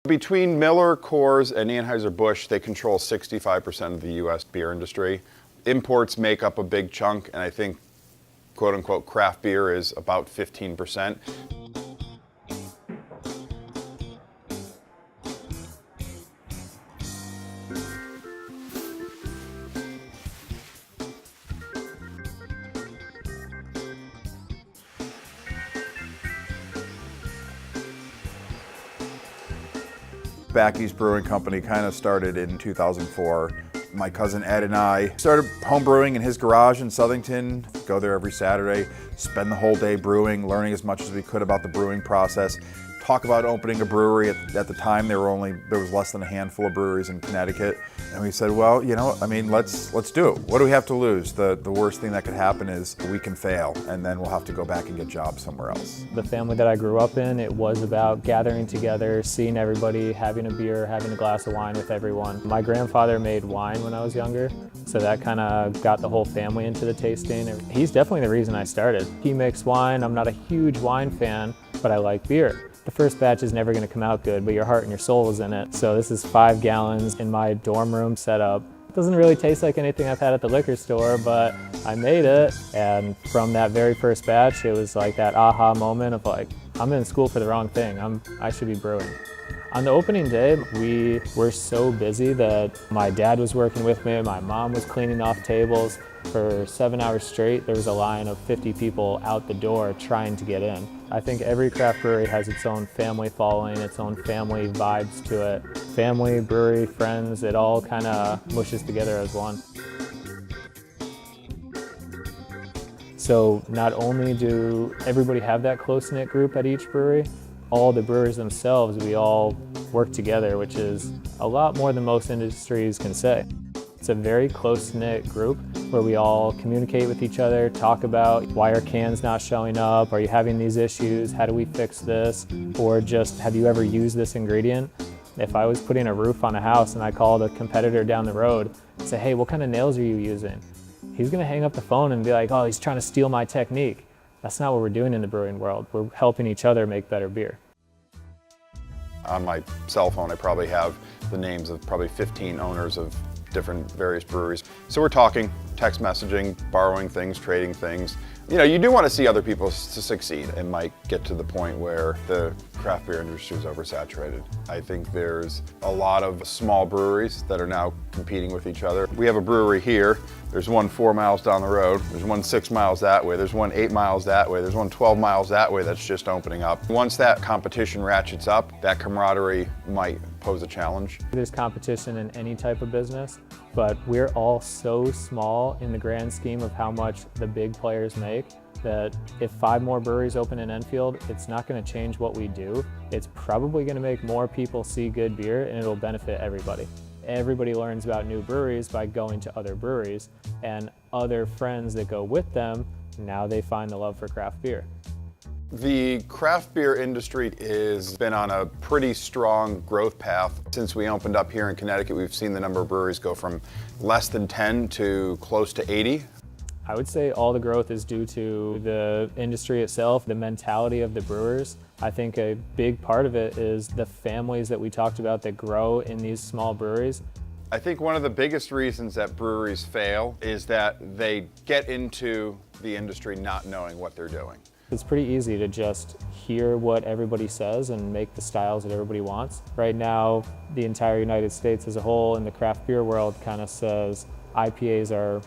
Between Miller, Coors, and Anheuser-Busch, they control 65% of the U.S. beer industry. Imports make up a big chunk, and I think, quote-unquote, craft beer is about 15%. Backy's Brewing Company kind of started in 2004. My cousin Ed and I started homebrewing in his garage in Southington. Go there every Saturday, spend the whole day brewing, learning as much as we could about the brewing process. Talk about opening a brewery. At the time, there was less than a handful of breweries in Connecticut. And we said, well, you know, I mean, let's do it. What do we have to lose? The worst thing that could happen is we can fail, and then we'll have to go back and get jobs somewhere else. The family that I grew up in, it was about gathering together, seeing everybody, having a beer, having a glass of wine with everyone. My grandfather made wine when I was younger, so that kind of got the whole family into the tasting. He's definitely the reason I started. He makes wine. I'm not a huge wine fan, but I like beer. The first batch is never going to come out good, but your heart and your soul is in it. So this is 5 gallons in my dorm room setup. It doesn't really taste like anything I've had at the liquor store, but I made it. And from that very first batch, it was like that aha moment of like, I'm in school for the wrong thing. I should be brewing. On the opening day, we were so busy that my dad was working with me, my mom was cleaning off tables. For 7 hours straight, there was a line of 50 people out the door trying to get in. I think every craft brewery has its own family following, its own family vibes to it. Family, brewery, friends, it all kind of mushes together as one. So not only do everybody have that close-knit group at each brewery, all the brewers themselves, we all work together, which is a lot more than most industries can say. It's a very close-knit group where we all communicate with each other, talk about why are cans not showing up, are you having these issues, how do we fix this, or just have you ever used this ingredient? If I was putting a roof on a house and I called a competitor down the road and say, hey, what kind of nails are you using? He's gonna hang up the phone and be like, oh, he's trying to steal my technique. That's not what we're doing in the brewing world. We're helping each other make better beer. On my cell phone, I probably have the names of probably 15 owners of different various breweries. So we're talking, text messaging, borrowing things, trading things. You know, you do want to see other people to succeed. It might get to the point where the craft beer industry is oversaturated. I think there's a lot of small breweries that are now competing with each other. We have a brewery here. There's one 4 miles down the road. There's one 6 miles that way. There's one 8 miles that way. There's one 12 miles that way that's just opening up. Once that competition ratchets up, that camaraderie might pose a challenge. There's competition in any type of business, but we're all so small in the grand scheme of how much the big players make that if 5 more breweries open in Enfield, it's not going to change what we do. It's probably going to make more people see good beer, and it'll benefit everybody. Everybody learns about new breweries by going to other breweries, and other friends that go with them, now they find the love for craft beer. The craft beer industry has been on a pretty strong growth path. Since we opened up here in Connecticut, we've seen the number of breweries go from less than 10 to close to 80. I would say all the growth is due to the industry itself, the mentality of the brewers. I think a big part of it is the families that we talked about that grow in these small breweries. I think one of the biggest reasons that breweries fail is that they get into the industry not knowing what they're doing. It's pretty easy to just hear what everybody says and make the styles that everybody wants. Right now, the entire United States as a whole in the craft beer world kind of says IPAs are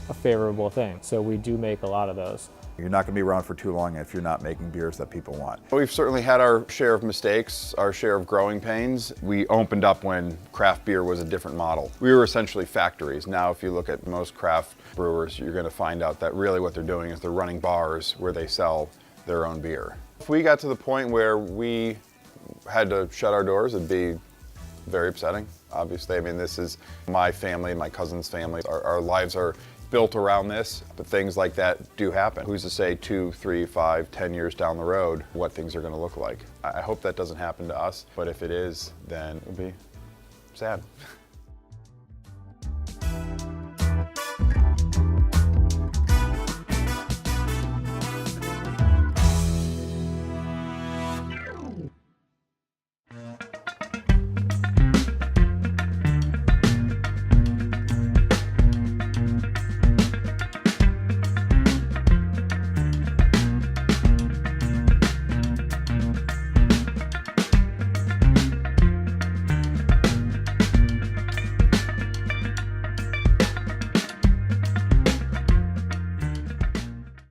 a favorable thing. So we do make a lot of those. You're not going to be around for too long if you're not making beers that people want. We've certainly had our share of mistakes, our share of growing pains. We opened up when craft beer was a different model. We were essentially factories. Now, if you look at most craft brewers, you're going to find out that really what they're doing is they're running bars where they sell their own beer. If we got to the point where we had to shut our doors, it'd be very upsetting, obviously. I mean, this is my family, my cousin's family. Our lives are built around this, but things like that do happen. Who's to say 2, 3, 5, 10 years down the road what things are going to look like? I hope that doesn't happen to us, but if it is, then it'll be sad.